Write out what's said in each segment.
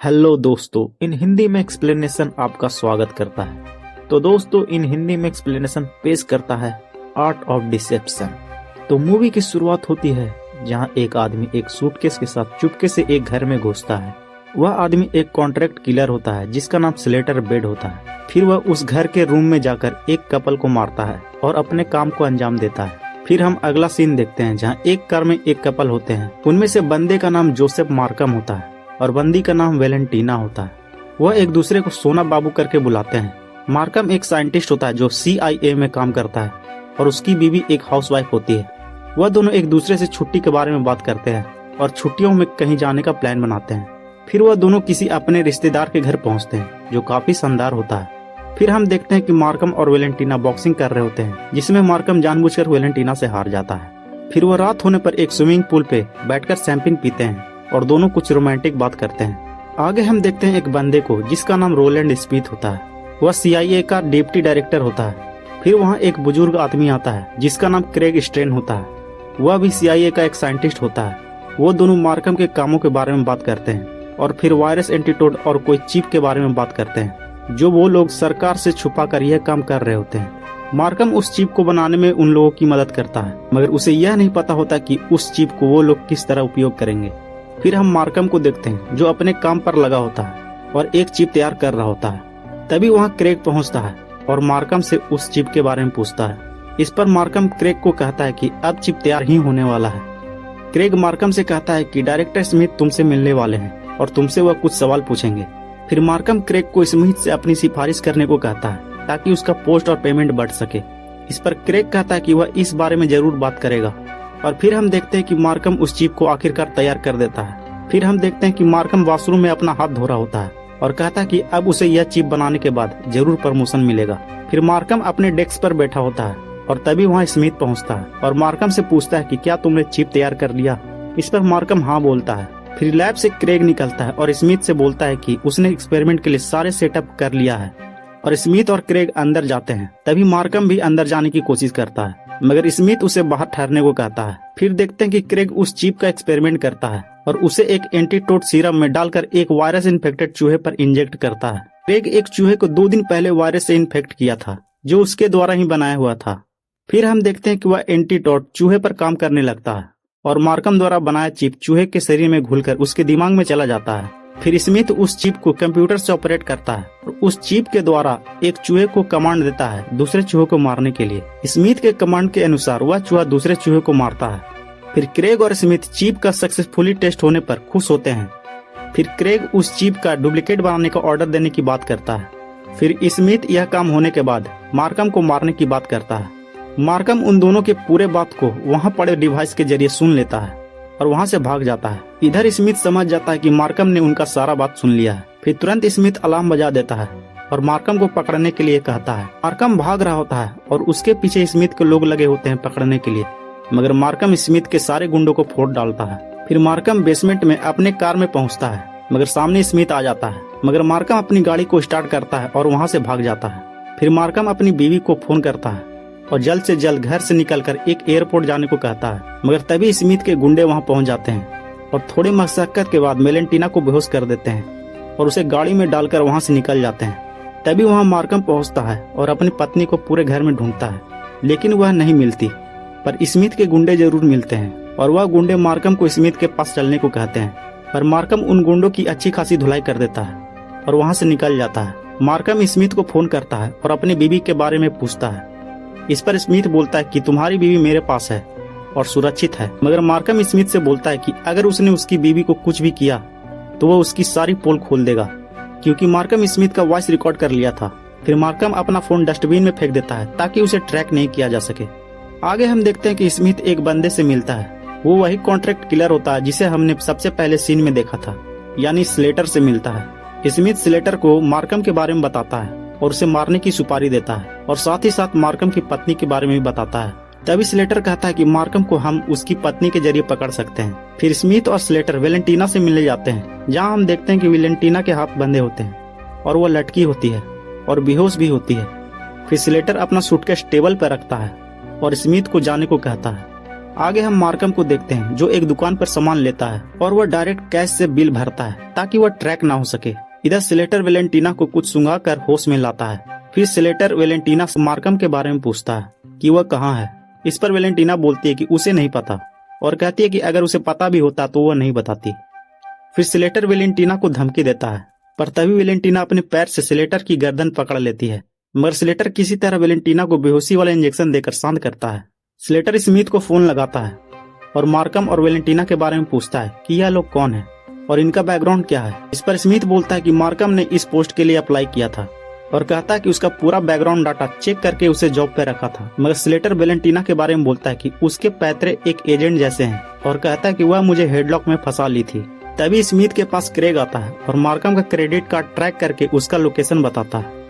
Hello दोस्तों, इन हिंदी में explanation आपका स्वागत करता है। तो दोस्तों, इन हिंदी में एक्सप्लेनेशन पेश करता है आर्ट ऑफ डिसेप्शन। तो मूवी की शुरुआत होती है जहां एक आदमी एक सूटकेस के साथ चुपके से एक घर में घुसता है। वह आदमी एक कॉन्ट्रैक्ट किलर होता है जिसका नाम स्लेटर बेड होता है। फिर वह उस घर के रूम में जाकर एक कपल को मारता है और अपने काम को अंजाम देता है। फिर हम अगला सीन देखते हैं जहाँ एक कार में एक कपल होते हैं। उनमें से बंदे का नाम जोसेफ मार्कम होता है और बंदी का नाम वेलेंटीना होता है। वह एक दूसरे को सोना बाबू करके बुलाते हैं। मार्कम एक साइंटिस्ट होता है जो CIA में काम करता है और उसकी बीवी एक हाउसवाइफ होती है। वह दोनों एक दूसरे से छुट्टी के बारे में बात करते हैं और छुट्टियों में कहीं जाने का प्लान बनाते हैं। फिर वह दोनों किसी अपने रिश्तेदार के घर पहुंचते हैं जो काफी शानदार होता है। फिर हम देखते हैं कि मार्कम और वेलेंटीना बॉक्सिंग कर रहे होते हैं जिसमें मार्कम जानबूझकर वेलेंटीना से हार जाता है। फिर वह रात होने पर एक स्विमिंग पूल पे बैठकर शैंपेन पीते हैं और दोनों कुछ रोमांटिक बात करते हैं। आगे हम देखते हैं एक बंदे को जिसका नाम रोलैंड स्मिथ होता है। वह CIA का डिप्टी डायरेक्टर होता है। फिर वहाँ एक बुजुर्ग आदमी आता है जिसका नाम क्रेग स्ट्रेन होता है। वह भी CIA का एक साइंटिस्ट होता है। वो दोनों मार्कम के कामों के बारे में बात करते हैं और फिर वायरस एंटीटोड और कोई चिप के बारे में बात करते हैं जो वो लोग सरकार से छुपा कर यह काम कर रहे होते हैं। मार्कम उस चिप को बनाने में उन लोगों की मदद करता है, मगर उसे यह नहीं पता होता कि उस चिप को वो लोग किस तरह उपयोग करेंगे। फिर हम मार्कम को देखते हैं जो अपने काम पर लगा होता है और एक चिप तैयार कर रहा होता है। तभी वहाँ क्रेग पहुँचता है और मार्कम से उस चिप के बारे में पूछता है। इस पर मार्कम क्रेग को कहता है कि अब चिप तैयार ही होने वाला है। क्रेग मार्कम से कहता है कि डायरेक्टर स्मिथ तुमसे मिलने वाले हैं और तुमसे वह कुछ सवाल पूछेंगे। फिर मार्कम क्रेग को स्मिथ से अपनी सिफारिश करने को कहता है ताकि उसका पोस्ट और पेमेंट बढ़ सके। इस पर क्रेग कहता है कि वह इस बारे में जरूर बात करेगा। और फिर हम देखते हैं कि मार्कम उस चिप को आखिरकार तैयार कर देता है। फिर हम देखते हैं कि मार्कम वॉशरूम में अपना हाथ धो रहा होता है और कहता है कि अब उसे यह चिप बनाने के बाद जरूर प्रमोशन मिलेगा। फिर मार्कम अपने डेस्क पर बैठा होता है और तभी वहाँ स्मिथ पहुँचता है और मार्कम से पूछता है कि क्या तुमने चिप तैयार कर लिया। इस पर मार्कम हाँ बोलता है। फिर लैब से क्रेग निकलता है और स्मिथ से बोलता है कि उसने एक्सपेरिमेंट के लिए सारे सेटअप कर लिया है। और स्मिथ और क्रेग अंदर जाते हैं। तभी मार्कम भी अंदर जाने की कोशिश करता है मगर स्मिथ उसे बाहर ठहरने को कहता है। फिर देखते हैं कि क्रेग उस चिप का एक्सपेरिमेंट करता है और उसे एक एंटीटोड सीरम में डालकर एक वायरस इन्फेक्टेड चूहे पर इंजेक्ट करता है। क्रेग एक चूहे को 2 दिन पहले वायरस से इन्फेक्ट किया था जो उसके द्वारा ही बनाया हुआ था। फिर हम देखते हैं कि वह एंटीटोड चूहे पर काम करने लगता है और मार्कम द्वारा बनाया चिप चूहे के शरीर में घुलकर उसके दिमाग में चला जाता है। फिर स्मिथ उस चिप को कंप्यूटर से ऑपरेट करता है और उस चिप के द्वारा एक चूहे को कमांड देता है दूसरे चूहे को मारने के लिए। स्मिथ के कमांड के अनुसार वह चूहा दूसरे चूहे को मारता है। फिर क्रेग और स्मिथ चिप का सक्सेसफुली टेस्ट होने पर खुश होते हैं। फिर क्रेग उस चिप का डुप्लीकेट बनाने का ऑर्डर देने की बात करता है। फिर स्मिथ यह काम होने के बाद मार्कम को मारने की बात करता है। मार्कम उन दोनों के पूरे बात को वहाँ पड़े डिवाइस के जरिए सुन लेता है और वहाँ से भाग जाता है। इधर स्मिथ समझ जाता है कि मार्कम ने उनका सारा बात सुन लिया है। फिर तुरंत स्मिथ अलार्म बजा देता है और मार्कम को पकड़ने के लिए कहता है। मार्कम भाग रहा होता है और उसके पीछे स्मिथ के लोग लगे होते हैं पकड़ने के लिए, मगर मार्कम स्मिथ के सारे गुंडों को फोड़ डालता है। फिर मार्कम बेसमेंट में अपने कार में पहुंचता है मगर सामने स्मिथ आ जाता है, मगर मार्कम अपनी गाड़ी को स्टार्ट करता है और वहाँ से भाग जाता है। फिर मार्कम अपनी बीवी को फोन करता है और जल्द से जल्द घर से निकलकर एक एयरपोर्ट जाने को कहता है, मगर तभी स्मिथ के गुंडे वहां पहुंच जाते हैं और थोड़ी मशक्कत के बाद वेलेंटीना को बेहोश कर देते हैं और उसे गाड़ी में डालकर वहां से निकल जाते हैं। तभी वहां मार्कम पहुंचता है और अपनी पत्नी को पूरे घर में ढूंढता है, लेकिन वह नहीं मिलती। पर स्मिथ के गुंडे जरूर मिलते हैं और वह गुंडे मार्कम को स्मिथ के पास चलने को कहते हैं। पर मार्कम उन गुंडों की अच्छी खासी धुलाई कर देता है और वहां से निकल जाता है। मार्कम स्मिथ को फोन करता है और अपनी बीवी के बारे में पूछता है। इस पर स्मिथ बोलता है कि तुम्हारी बीवी मेरे पास है और सुरक्षित है, मगर मार्कम स्मिथ से बोलता है कि अगर उसने उसकी बीवी को कुछ भी किया तो वह उसकी सारी पोल खोल देगा, क्योंकि मार्कम स्मिथ का वॉइस रिकॉर्ड कर लिया था। फिर मार्कम अपना फोन डस्टबिन में फेंक देता है ताकि उसे ट्रैक नहीं किया जा सके। आगे हम देखते हैं कि स्मिथ एक बंदे से मिलता है। वो वही कॉन्ट्रैक्ट किलर होता है जिसे हमने सबसे पहले सीन में देखा था, यानी स्लेटर से मिलता है। स्मिथ स्लेटर को मार्कम के बारे में बताता है और उसे मारने की सुपारी देता है और साथ ही साथ मार्कम की पत्नी के बारे में भी बताता है। तभी स्लेटर कहता है कि मार्कम को हम उसकी पत्नी के जरिए पकड़ सकते हैं। फिर स्मिथ और स्लेटर वेलेंटीना से मिलने जाते हैं, जहां हम देखते हैं कि वेलेंटीना के हाथ बंधे होते हैं और वह लटकी होती है और बेहोश भी होती है। फिर स्लेटर अपना सूटकेस टेबल पर रखता है और स्मिथ को जाने को कहता है आगे हम मार्कम को देखते हैं जो एक दुकान पर सामान लेता है और वह डायरेक्ट कैश से बिल भरता है ताकि वह ट्रैक ना हो सके। इधर स्लेटर वेलेंटीना को कुछ सुंघा कर होश में लाता है। फिर स्लेटर वेलेंटीना से मार्कम के बारे में पूछता है कि वह कहाँ है। इस पर वेलेंटीना बोलती है कि उसे नहीं पता और कहती है कि अगर उसे पता भी होता तो वह नहीं बताती। फिर स्लेटर वेलेंटीना को धमकी देता है, पर तभी वेलेंटीना अपने पैर से स्लेटर की गर्दन पकड़ लेती है, मगर स्लेटर किसी तरह वेलेंटीना को बेहोशी वाला इंजेक्शन देकर शांत करता है। स्लेटर स्मिथ को फोन लगाता है और मार्कम और वेलेंटीना के बारे में पूछता है कि यह लोग कौन है और इनका बैकग्राउंड क्या है। इस पर स्मिथ बोलता है कि मार्कम ने इस पोस्ट के लिए अप्लाई किया था और कहता है कि उसका पूरा बैकग्राउंड डाटा चेक करके उसे जॉब पे रखा था। मगर स्लेटर वेलेंटीना के बारे में बोलता है कि उसके पैतरे एक एजेंट जैसे हैं और कहता है कि वह मुझे हेडलॉक में फंसा ली थी। तभी स्मिथ के पास क्रेग आता है और मार्कम का क्रेडिट कार्ड ट्रैक करके उसका लोकेशन बताता है।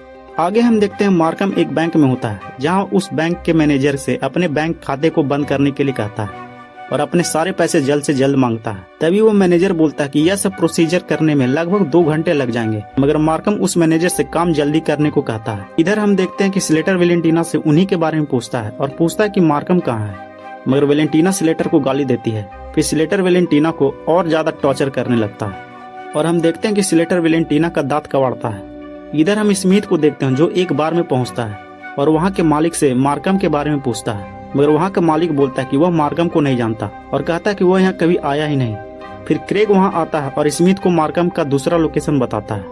आगे हम देखते हैं मार्कम एक बैंक में होता है जहां उस बैंक के मैनेजर से अपने बैंक खाते को बंद करने के लिए कहता है और अपने सारे पैसे जल्द से जल्द मांगता है। तभी वो मैनेजर बोलता है कि यह सब प्रोसीजर करने में लगभग 2 घंटे लग जाएंगे, मगर मार्कम उस मैनेजर से काम जल्दी करने को कहता है। इधर हम देखते हैं कि स्लेटर वेलेंटीना से उन्हीं के बारे में पूछता है और पूछता है कि मार्कम कहाँ है, मगर वेलेंटीना स्लेटर को गाली देती है। फिर स्लेटर वेलेंटीना को और ज्यादा टॉर्चर करने लगता है और हम देखते हैं कि स्लेटर वेलेंटीना का दांत कबाड़ता है। इधर हम स्मिथ को देखते हैं जो एक बार में पहुंचता है और वहां के मालिक से मार्कम के बारे में पूछता है, मगर वहां का मालिक बोलता है कि वह मार्कम को नहीं जानता और कहता है कि वह यहाँ कभी आया ही नहीं। फिर क्रेग वहां आता है और स्मिथ को मार्कम का दूसरा लोकेशन बताता है।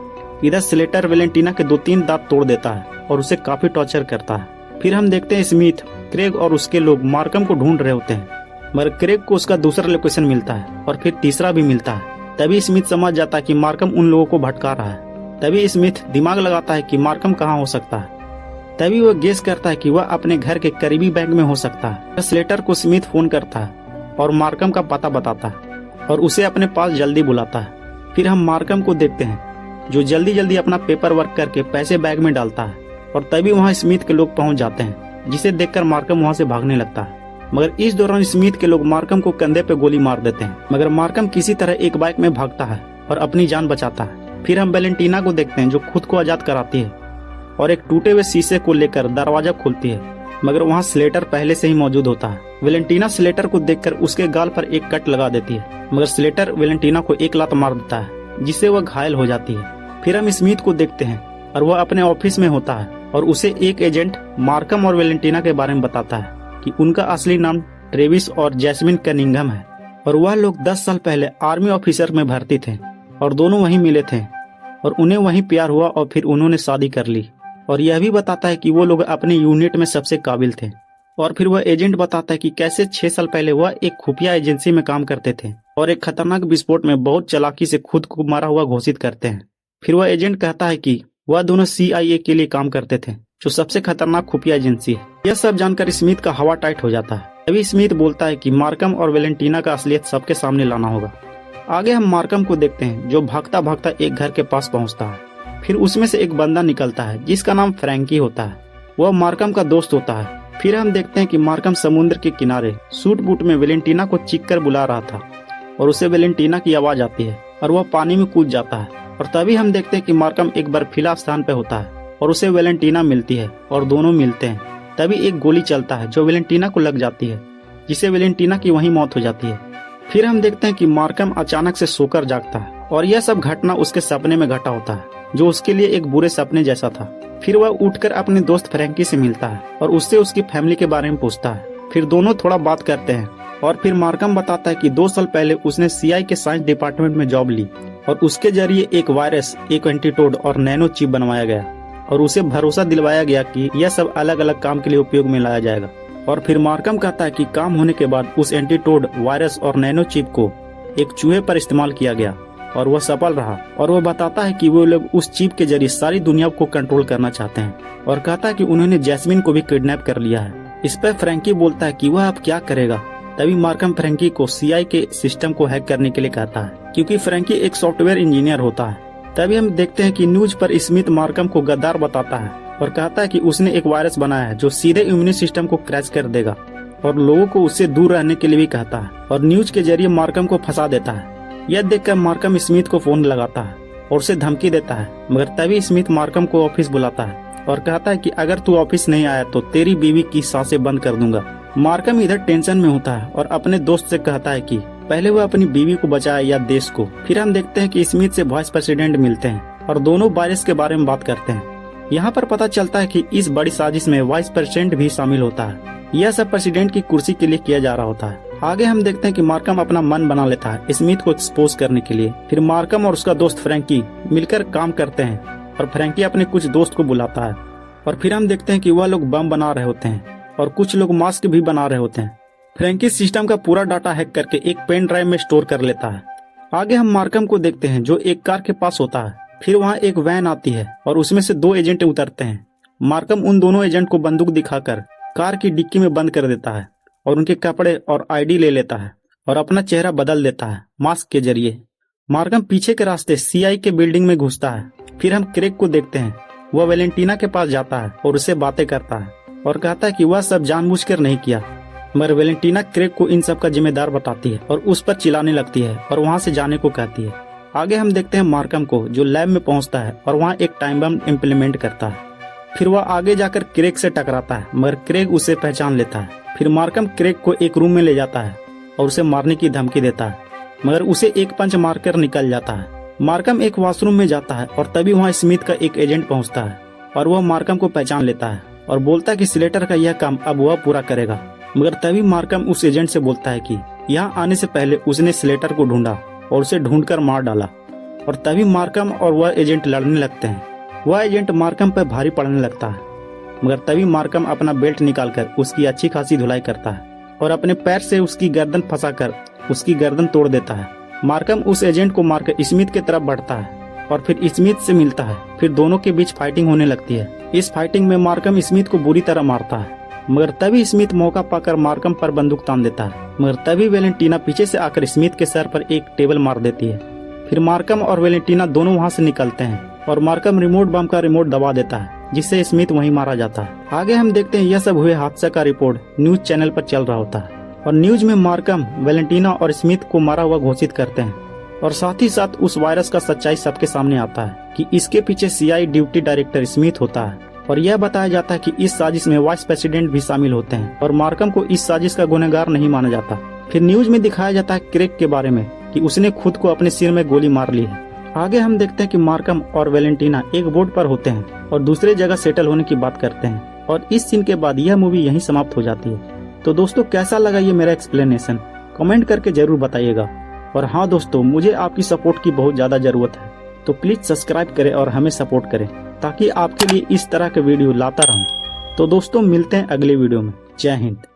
इधर स्लेटर वेलेंटीना के 2-3 दांत तोड़ देता है और उसे काफी टॉर्चर करता है। फिर हम देखते हैं स्मिथ, क्रेग और उसके लोग मार्कम को ढूंढ रहे होते हैं, मगर क्रेग को उसका दूसरा लोकेशन मिलता है और फिर तीसरा भी मिलता है। तभी स्मिथ समझ जाता है कि मार्कम उन लोगों को भटका रहा है। तभी स्मिथ दिमाग लगाता है कि मार्कम कहाँ हो सकता है। तभी वह गेस करता है कि वह अपने घर के करीबी बैंक में हो सकता है। स्लेटर को स्मिथ फोन करता है और मार्कम का पता बताता है और उसे अपने पास जल्दी बुलाता है। फिर हम मार्कम को देखते हैं जो जल्दी जल्दी अपना पेपर वर्क करके पैसे बैग में डालता है और तभी वहाँ स्मिथ के लोग पहुंच जाते हैं, जिसे देखकर मार्कम वहाँ से भागने लगता है। मगर इस दौरान स्मिथ के लोग मार्कम को कंधे पे गोली मार देते हैं, मगर मार्कम किसी तरह एक बाइक में भागता है और अपनी जान बचाता है। फिर हम वेलेंटीना को देखते हैं जो खुद को आजाद कराती है और एक टूटे हुए शीशे को लेकर दरवाजा खोलती है, मगर वहाँ स्लेटर पहले से ही मौजूद होता है। वेलेंटीना स्लेटर को देखकर उसके गाल पर एक कट लगा देती है, मगर स्लेटर वेलेंटीना को एक लात मार देता है जिससे वह घायल हो जाती है। फिर हम स्मिथ को देखते हैं और वह अपने ऑफिस में होता है और उसे एक एजेंट मार्कम और वेलेंटीना के बारे में बताता है कि उनका असली नाम ट्रेविस और जैस्मिन कनिंघम है और वह लोग 10 साल पहले आर्मी ऑफिसर में भर्ती थे और दोनों वहीं मिले थे और उन्हें वहीं प्यार हुआ और फिर उन्होंने शादी कर ली। और यह भी बताता है कि वो लोग अपने यूनिट में सबसे काबिल थे। और फिर वह एजेंट बताता है कि कैसे 6 साल पहले वह एक खुफिया एजेंसी में काम करते थे और एक खतरनाक विस्फोट में बहुत चालाकी से खुद को मारा हुआ घोषित करते हैं। फिर वह एजेंट कहता है कि वह दोनों CIA के लिए काम करते थे, जो सबसे खतरनाक खुफिया एजेंसी है। यह सब जानकर स्मिथ का हवा टाइट हो जाता है। तभी स्मिथ बोलता है कि मार्कम और वेलेंटीना का असलियत सबके सामने लाना होगा। आगे हम मार्कम को देखते हैं जो भागता भागता एक घर के पास पहुंचता है। फिर उसमें से एक बंदा निकलता है जिसका नाम फ्रैंकी होता है। वह मार्कम का दोस्त होता है। फिर हम देखते हैं कि मार्कम समुद्र के किनारे सूट बूट में वेलेंटीना को चीख कर बुला रहा था और उसे वेलेंटीना की आवाज आती है और वह पानी में कूद जाता है। और तभी हम देखते हैं कि मार्कम एक बर्फीला स्थान पे होता है और उसे वेलेंटीना मिलती है और दोनों मिलते हैं। तभी एक गोली चलता है जो वेलेंटीना को लग जाती है, जिससे वेलेंटीना की वहीं मौत हो जाती है। फिर हम देखते हैं कि मार्कम अचानक से सोकर जागता है और यह सब घटना उसके सपने में घटा होता है, जो उसके लिए एक बुरे सपने जैसा था। फिर वह उठकर अपने दोस्त फ्रैंकी से मिलता है और उससे उसकी फैमिली के बारे में पूछता है। फिर दोनों थोड़ा बात करते हैं और फिर मार्कम बताता है कि 2 साल पहले उसने CIA के साइंस डिपार्टमेंट में जॉब ली और उसके जरिए एक वायरस, एक एंटीटोड और नैनो चिप बनवाया गया और उसे भरोसा दिलवाया गया कि यह सब अलग अलग काम के लिए उपयोग में लाया जाएगा। और फिर मार्कम कहता है कि काम होने के बाद उस एंटीटोड, वायरस और नैनो चिप को एक चूहे पर इस्तेमाल किया गया और वह सफल रहा। और वह बताता है कि वो लोग उस चिप के जरिए सारी दुनिया को कंट्रोल करना चाहते हैं और कहता है कि उन्होंने जैस्मिन को भी किडनैप कर लिया है। इस पर फ्रैंकी बोलता है कि वह अब क्या करेगा। तभी मार्कम फ्रैंकी को CIA के सिस्टम को हैक करने के लिए कहता है, क्योंकि फ्रैंकी एक सॉफ्टवेयर इंजीनियर होता है। तभी हम देखते हैं कि न्यूज पर स्मिथ मार्कम को गद्दार बताता है और कहता है कि उसने एक वायरस बनाया है जो सीधे इम्यून सिस्टम को क्रैश कर देगा और लोगों को उससे दूर रहने के लिए भी कहता है और न्यूज के जरिए मार्कम को फंसा देता है। यह देखकर मार्कम स्मिथ को फोन लगाता है और उसे धमकी देता है, मगर तभी स्मिथ मार्कम को ऑफिस बुलाता है और कहता है कि अगर तू ऑफिस नहीं आया तो तेरी बीवी की सांसें बंद कर दूंगा। मार्कम इधर टेंशन में होता है और अपने दोस्त से कहता है कि पहले वह अपनी बीवी को बचाए या देश को। फिर हम देखते हैं कि स्मिथ से वाइस प्रेसिडेंट मिलते हैं और दोनों वायरस के बारे में बात करते हैं। यहाँ पर पता चलता है कि इस बड़ी साजिश में वाइस प्रेसिडेंट भी शामिल होता है। यह सब प्रेसिडेंट की कुर्सी के लिए किया जा रहा होता है। आगे हम देखते हैं कि मार्कम अपना मन बना लेता है स्मिथ को एक्सपोज करने के लिए। फिर मार्कम और उसका दोस्त फ्रैंकी मिलकर काम करते हैं और फ्रैंकी अपने कुछ दोस्त को बुलाता है और फिर हम देखते हैं कि वह लोग बम बना रहे होते हैं और कुछ लोग मास्क भी बना रहे होते हैं। फ्रैंकी सिस्टम का पूरा डाटा हैक करके एक पेन ड्राइव में स्टोर कर लेता है। आगे हम मार्कम को देखते हैं जो एक कार के पास होता है। फिर वहाँ एक वैन आती है और उसमें से 2 एजेंट उतरते हैं। मार्कम उन दोनों एजेंट को बंदूक दिखाकर कार की डिक्की में बंद कर देता है और उनके कपड़े और आईडी ले लेता है और अपना चेहरा बदल देता है मास्क के जरिए। मार्कम पीछे के रास्ते सीआई के बिल्डिंग में घुसता है। फिर हम क्रेग को देखते हैं। वह वैलेंटीना के पास जाता है और उससे बातें करता है और कहता है कि वह सब जानबूझकर नहीं किया, मगर वैलेंटीना क्रेग को इन सब का जिम्मेदार बताती है और उस पर चिल्लाने लगती है और वहाँ से जाने को कहती है। आगे हम देखते हैं मार्कम को जो लैब में पहुँचता है और वहाँ एक टाइम बम इम्प्लीमेंट करता है। फिर वह आगे जाकर क्रेग से टकराता है मगर क्रेग उसे पहचान लेता है। फिर मार्कम क्रेग को एक रूम में ले जाता है और उसे मारने की धमकी देता है मगर उसे एक पंच मारकर निकल जाता है। मार्कम एक वॉशरूम में जाता है और तभी वहाँ स्मिथ का एक एजेंट पहुँचता है और वह मार्कम को पहचान लेता है और बोलता है कि स्लेटर का यह काम अब वह पूरा करेगा। मगर तभी मार्कम उस एजेंट से बोलता है कि यहाँ आने से पहले उसने स्लेटर को ढूंढा और उसे ढूंढकर मार डाला। और तभी मार्कम और वह एजेंट लड़ने लगते हैं। वह एजेंट मार्कम पर भारी पड़ने लगता है मगर तभी मार्कम अपना बेल्ट निकालकर उसकी अच्छी खासी धुलाई करता है और अपने पैर से उसकी गर्दन फंसाकर उसकी गर्दन तोड़ देता है। मार्कम उस एजेंट को मारकर स्मिथ की तरफ बढ़ता है और फिर स्मिथ से मिलता है। फिर दोनों के बीच फाइटिंग होने लगती है। इस फाइटिंग में मार्कम स्मिथ को बुरी तरह मारता है मगर तभी स्मिथ मौका पाकर मार्कम पर बंदूक तान देता है। मगर तभी वैलेंटीना पीछे से आकर स्मिथ के सर पर एक टेबल मार देती है। फिर मार्कम और वैलेंटीना दोनों वहाँ से निकलते हैं और मार्कम रिमोट बम का रिमोट दबा देता है जिससे स्मिथ वहीं मारा जाता है। आगे हम देखते हैं यह सब हुए हादसा का रिपोर्ट न्यूज चैनल पर चल रहा होता है और न्यूज में मार्कम वैलेंटीना और स्मिथ को मारा हुआ घोषित करते हैं और साथ ही साथ उस वायरस का सच्चाई सबके सामने आता है कि इसके पीछे सीआई ड्यूटी डायरेक्टर स्मिथ होता है और यह बताया जाता है कि इस साजिश में वाइस प्रेसिडेंट भी शामिल होते हैं और मार्कम को इस साजिश का गुनहगार नहीं माना जाता। फिर न्यूज में दिखाया जाता है क्रेग के बारे में कि उसने खुद को अपने सिर में गोली मार ली है। आगे हम देखते हैं कि मार्कम और वैलेंटीना एक बोट पर होते हैं और दूसरे जगह सेटल होने की बात करते हैं और इस सीन के बाद यह मूवी यहीं समाप्त हो जाती है। तो दोस्तों कैसा लगा ये मेरा एक्सप्लेनेशन कमेंट करके जरूर बताइएगा। और हाँ दोस्तों, मुझे आपकी सपोर्ट की बहुत ज्यादा जरूरत है, तो प्लीज सब्सक्राइब करें और हमें सपोर्ट करें ताकि आपके लिए इस तरह के वीडियो लाता रहूं। तो दोस्तों मिलते हैं अगले वीडियो में। जय हिंद।